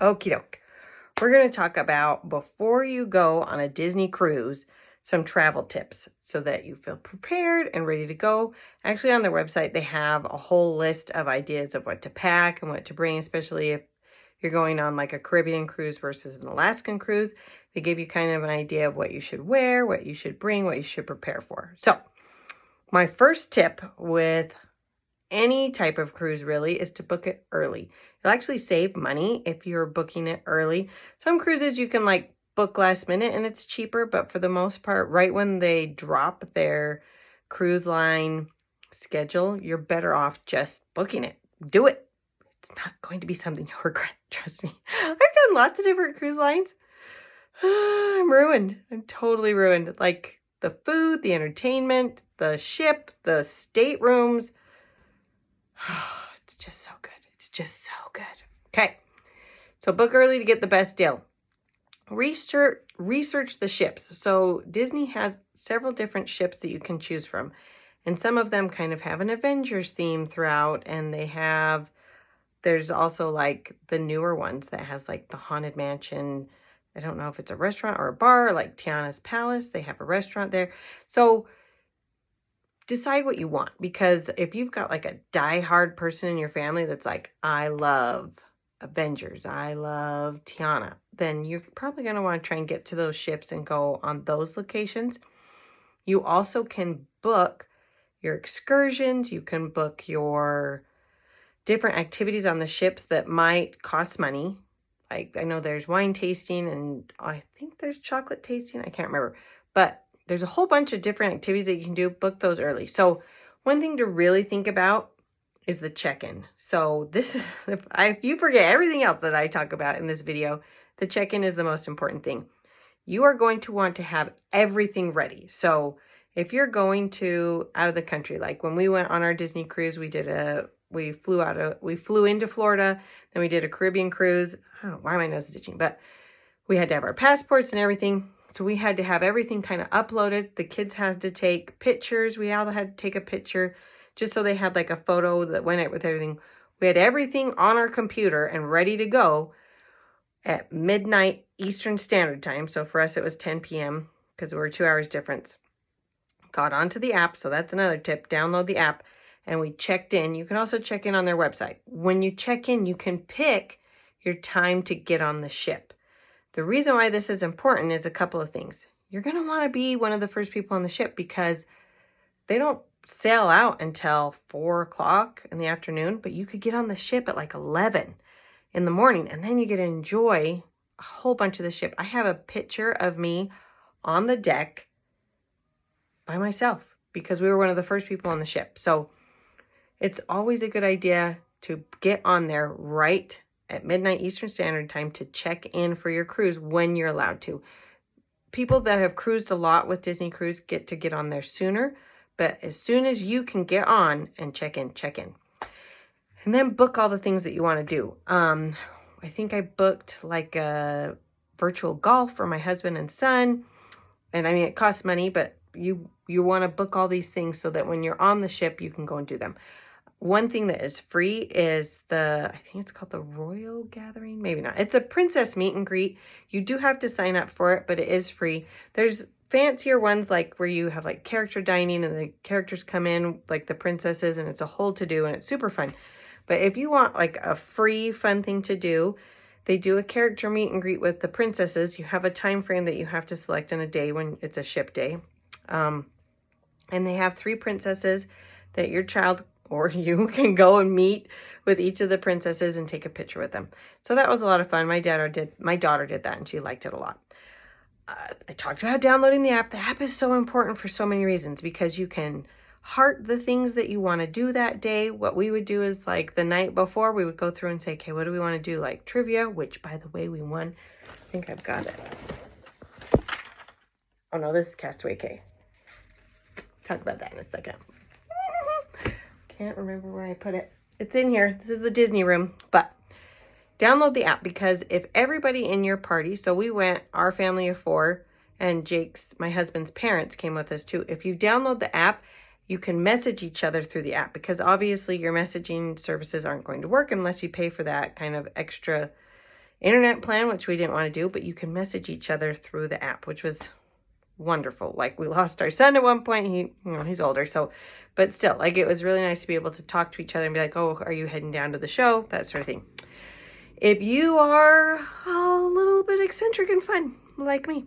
Okie doke. We're going to talk about, before you go on a Disney cruise, some travel tips so that you feel prepared and ready to go. Actually, on their website, they have a whole list of ideas of what to pack and what to bring, especially if you're going on like a Caribbean cruise versus an Alaskan cruise. They give you kind of an idea of what you should wear, what you should bring, what you should prepare for. So my first tip with any type of cruise really is to book it early. You'll actually save money if you're booking it early. Some cruises you can like book last minute and it's cheaper, but for the most part, right when they drop their cruise line schedule, you're better off just booking it. Do it. It's not going to be something you'll regret. Trust me. I've done lots of different cruise lines. I'm ruined. I'm totally ruined. Like the food, the entertainment, the ship, the staterooms. It's just so good. It's just so good. Okay. So book early to get the best deal. Research the ships. So Disney has several different ships that you can choose from. And some of them kind of have an Avengers theme throughout. And there's also like the newer ones that has like the Haunted Mansion. I don't know if it's a restaurant or a bar, like Tiana's Palace. They have a restaurant there. So decide what you want, because if you've got like a die-hard person in your family that's like, I love Avengers, I love Tiana, then you're probably going to want to try and get to those ships and go on those locations. You also can book your excursions. You can book your different activities on the ships that might cost money. Like I know there's wine tasting and I think there's chocolate tasting. I can't remember, but there's a whole bunch of different activities that you can do. Book those early. So one thing to really think about is the check-in. So this is, if you forget everything else that I talk about in this video, the check-in is the most important thing. You are going to want to have everything ready. So if you're going to out of the country, like when we went on our Disney cruise, we flew into Florida, then we did a Caribbean cruise. I don't know why my nose is itching, but we had to have our passports and everything. So we had to have everything kind of uploaded. The kids had to take pictures. We all had to take a picture just so they had like a photo that went with everything. We had everything on our computer and ready to go at midnight Eastern Standard Time. So for us, it was 10 p.m. because we're 2 hours difference. Got onto the app. So that's another tip. Download the app and we checked in. You can also check in on their website. When you check in, you can pick your time to get on the ship. The reason why this is important is a couple of things. You're going to want to be one of the first people on the ship because they don't sail out until 4 o'clock in the afternoon, but you could get on the ship at like 11 in the morning and then you get to enjoy a whole bunch of the ship. I have a picture of me on the deck by myself because we were one of the first people on the ship. So it's always a good idea to get on there right at midnight Eastern Standard Time to check in for your cruise when you're allowed to. People that have cruised a lot with Disney Cruise get on there sooner, but as soon as you can get on and check in. And then book all the things that you want to do. I think I booked like a virtual golf for my husband and son. And I mean, it costs money, but you want to book all these things so that when you're on the ship, you can go and do them. One thing that is free is I think it's called the Royal Gathering. Maybe not. It's a princess meet and greet. You do have to sign up for it, but it is free. There's fancier ones like where you have like character dining and the characters come in like the princesses and it's a whole to do and it's super fun. But if you want like a free fun thing to do, they do a character meet and greet with the princesses. You have a time frame that you have to select in a day when it's a ship day. And they have 3 princesses that your child or you can go and meet with each of the princesses and take a picture with them. So that was a lot of fun. My daughter did that and she liked it a lot. I talked about downloading the app. The app is so important for so many reasons because you can heart the things that you want to do that day. What we would do is like the night before, we would go through and say, okay, what do we want to do? Like trivia, which by the way, we won. I think I've got it. Oh no, this is Castaway Cay. Talk about that in a second. Can't remember where I put it. It's in here. This is the Disney room, but download the app because if everybody in your party, so we went, our family of 4, and my husband's parents came with us too. If you download the app, you can message each other through the app because obviously your messaging services aren't going to work unless you pay for that kind of extra internet plan, which we didn't want to do, but you can message each other through the app, which was wonderful. Like, we lost our son at one point. He's older, so, but still, like, it was really nice to be able to talk to each other and be like, oh, are you heading down to the show? That sort of thing. If you are a little bit eccentric and fun, like me,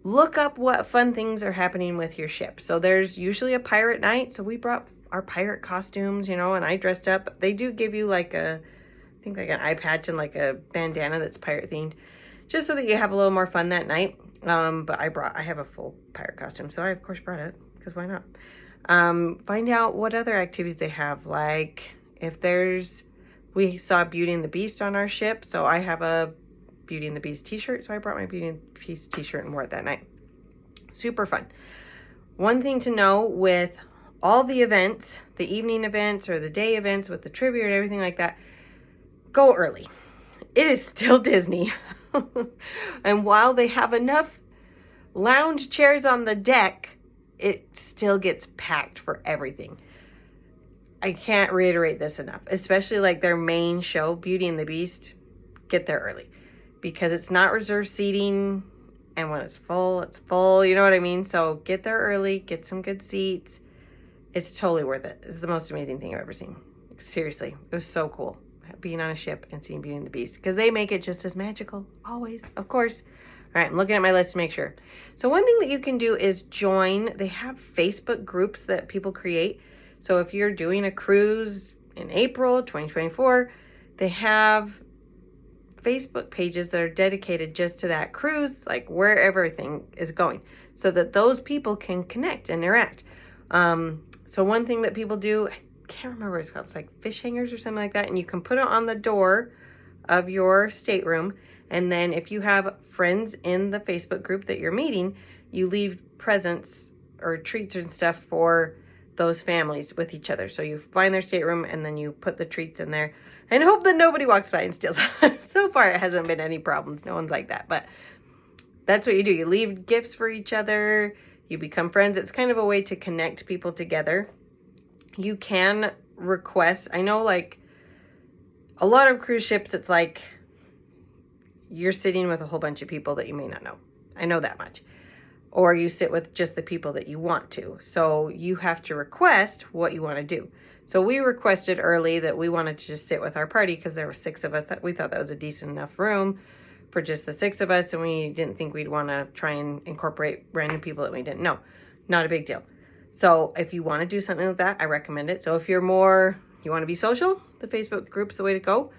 look up what fun things are happening with your ship. So there's usually a pirate night. So we brought our pirate costumes, and I dressed up. They do give you like I think like an eye patch and like a bandana that's pirate themed, just so that you have a little more fun that night. But I have a full pirate costume, so I of course brought it, because why not? Find out what other activities they have. Like, if we saw Beauty and the Beast on our ship, so I have a Beauty and the Beast t-shirt, so I brought my Beauty and the Beast t-shirt and wore it that night. Super fun. One thing to know with all the events, the evening events or the day events with the trivia and everything like that, go early. It is still Disney. And while they have enough lounge chairs on the deck, it still gets packed for everything. I can't reiterate this enough, especially like their main show, Beauty and the Beast. Get there early, because it's not reserved seating, and when it's full, you know what I mean? So get there early, get some good seats. It's totally worth it. It's the most amazing thing I've ever seen. Seriously, it was so cool being on a ship and seeing Beauty and the Beast, because they make it just as magical, always, of course. All right, I'm looking at my list to make sure. So one thing that you can do is join. They have Facebook groups that people create. So if you're doing a cruise in April 2024, they have Facebook pages that are dedicated just to that cruise, like where everything is going, so that those people can connect and interact. So one thing that people do, I can't remember what it's called, it's like fish hangers or something like that, and you can put it on the door of your stateroom, and then if you have friends in the Facebook group that you're meeting, you leave presents or treats and stuff for those families with each other. So you find their stateroom and then you put the treats in there and hope that nobody walks by and steals. So far it hasn't been any problems. No one's like that, but that's what you do. You leave gifts for each other. You become friends. It's kind of a way to connect people together. You can request, I know like a lot of cruise ships, it's like you're sitting with a whole bunch of people that you may not know. I know that much. Or you sit with just the people that you want to. So you have to request what you want to do. So we requested early that we wanted to just sit with our party, because there were 6 of us. That we thought that was a decent enough room for just the 6 of us, and we didn't think we'd want to try and incorporate random people that we didn't know. Not a big deal. So if you want to do something like that, I recommend it. So if you want to be social, the Facebook group's the way to go.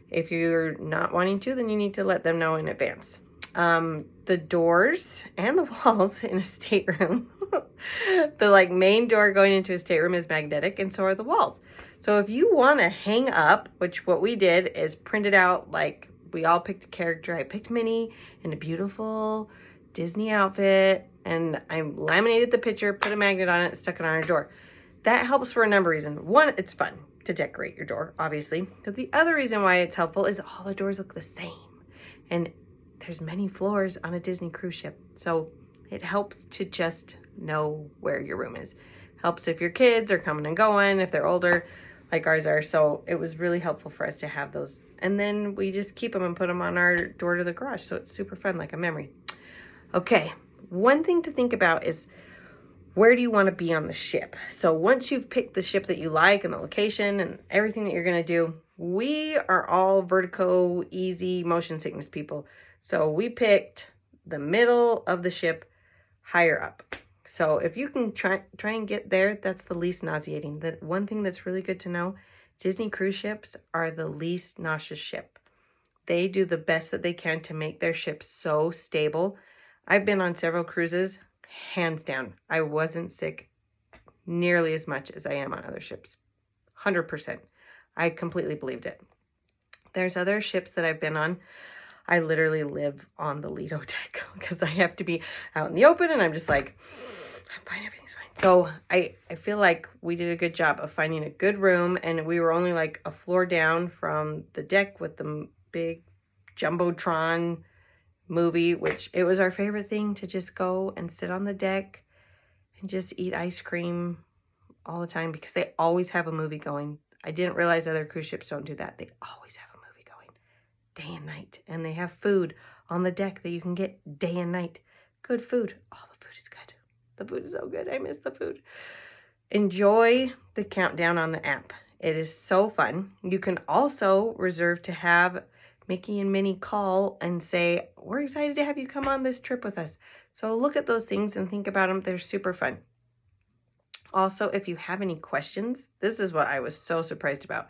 If you're not wanting to, then you need to let them know in advance. The doors and the walls in a stateroom, the like main door going into a stateroom is magnetic, and so are the walls. So if you want to hang up, which what we did is printed out, like we all picked a character. I picked Minnie in a beautiful Disney outfit, and I laminated the picture, put a magnet on it, stuck it on our door. That helps for a number of reasons. One, it's fun to decorate your door, obviously. Because the other reason why it's helpful is all the doors look the same. And there's many floors on a Disney cruise ship. So it helps to just know where your room is. Helps if your kids are coming and going, if they're older, like ours are. So it was really helpful for us to have those. And then we just keep them and put them on our door to the garage. So it's super fun, like a memory. Okay, one thing to think about is, where do you want to be on the ship? So once you've picked the ship that you like and the location and everything that you're going to do, we are all vertigo, easy, motion sickness people. So we picked the middle of the ship, higher up. So if you can try and get there, that's the least nauseating. The one thing that's really good to know, Disney cruise ships are the least nauseous ship. They do the best that they can to make their ship so stable. I've been on several cruises. Hands down, I wasn't sick nearly as much as I am on other ships. 100%. I completely believed it. There's other ships that I've been on. I literally live on the Lido deck because I have to be out in the open, and I'm just like, I'm fine, everything's fine. So I feel like we did a good job of finding a good room, and we were only like a floor down from the deck with the big Jumbotron movie, which it was our favorite thing to just go and sit on the deck and just eat ice cream all the time, because they always have a movie going. I didn't realize other cruise ships don't do that. They always have a movie going. day and night. And they have food on the deck that you can get day and night. Good food. Oh, the food is good. The food is so good. I miss the food. Enjoy the countdown on the app. It is so fun. You can also reserve to have Mickey and Minnie call and say, we're excited to have you come on this trip with us. So look at those things and think about them. They're super fun. Also, if you have any questions, this is what I was so surprised about.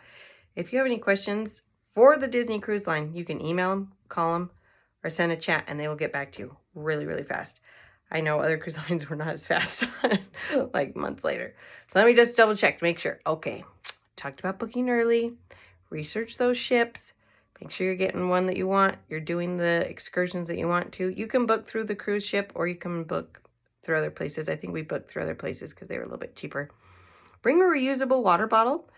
If you have any questions for the Disney Cruise Line, you can email them, call them, or send a chat, and they will get back to you really, really fast. I know other cruise lines were not as fast, like months later. So let me just double check to make sure. Okay, talked about booking early, research those ships, make sure you're getting one that you want, you're doing the excursions that you want to. You can book through the cruise ship or you can book through other places. I think we booked through other places because they were a little bit cheaper. Bring a reusable water bottle.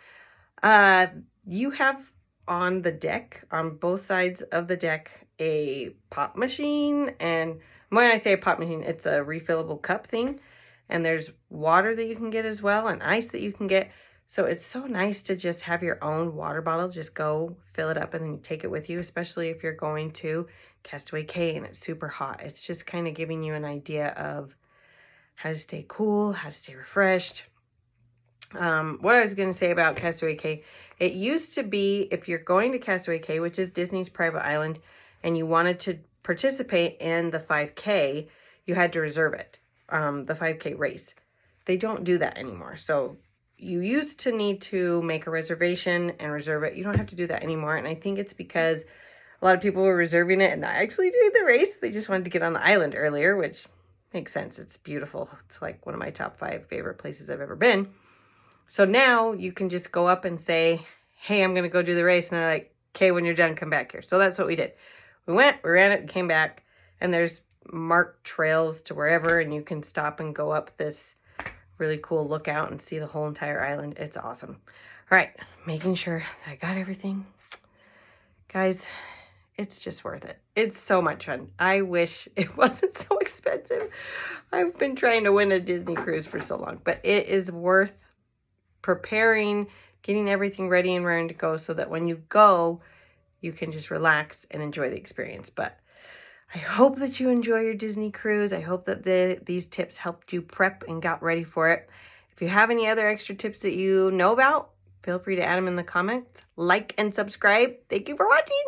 You have on the deck, on both sides of the deck, a pop machine, and when I say a pop machine, it's a refillable cup thing, and there's water that you can get as well, and ice that you can get. So it's so nice to just have your own water bottle. Just go fill it up and then you take it with you, especially if you're going to Castaway Cay and it's super hot. It's just kind of giving you an idea of how to stay cool, how to stay refreshed. What I was going to say about Castaway Cay, it used to be if you're going to Castaway Cay, which is Disney's private island, and you wanted to participate in the 5K, you had to reserve it, the 5K race. They don't do that anymore. So you used to need to make a reservation and reserve it. You don't have to do that anymore. And I think it's because a lot of people were reserving it and not actually doing the race. They just wanted to get on the island earlier, which makes sense. It's beautiful. It's like one of my top 5 favorite places I've ever been. So now you can just go up and say, hey, I'm going to go do the race. And they're like, okay, when you're done, come back here. So that's what we did. We went, we ran it, and came back. And there's marked trails to wherever. And you can stop and go up this really cool lookout and see the whole entire island. It's awesome. All right, making sure that I got everything. Guys, it's just worth it. It's so much fun. I wish it wasn't so expensive. I've been trying to win a Disney cruise for so long, but it is worth preparing, getting everything ready and raring to go so that when you go, you can just relax and enjoy the experience. But I hope that you enjoy your Disney cruise. I hope that these tips helped you prep and got ready for it. If you have any other extra tips that you know about, feel free to add them in the comments. Like and subscribe. Thank you for watching.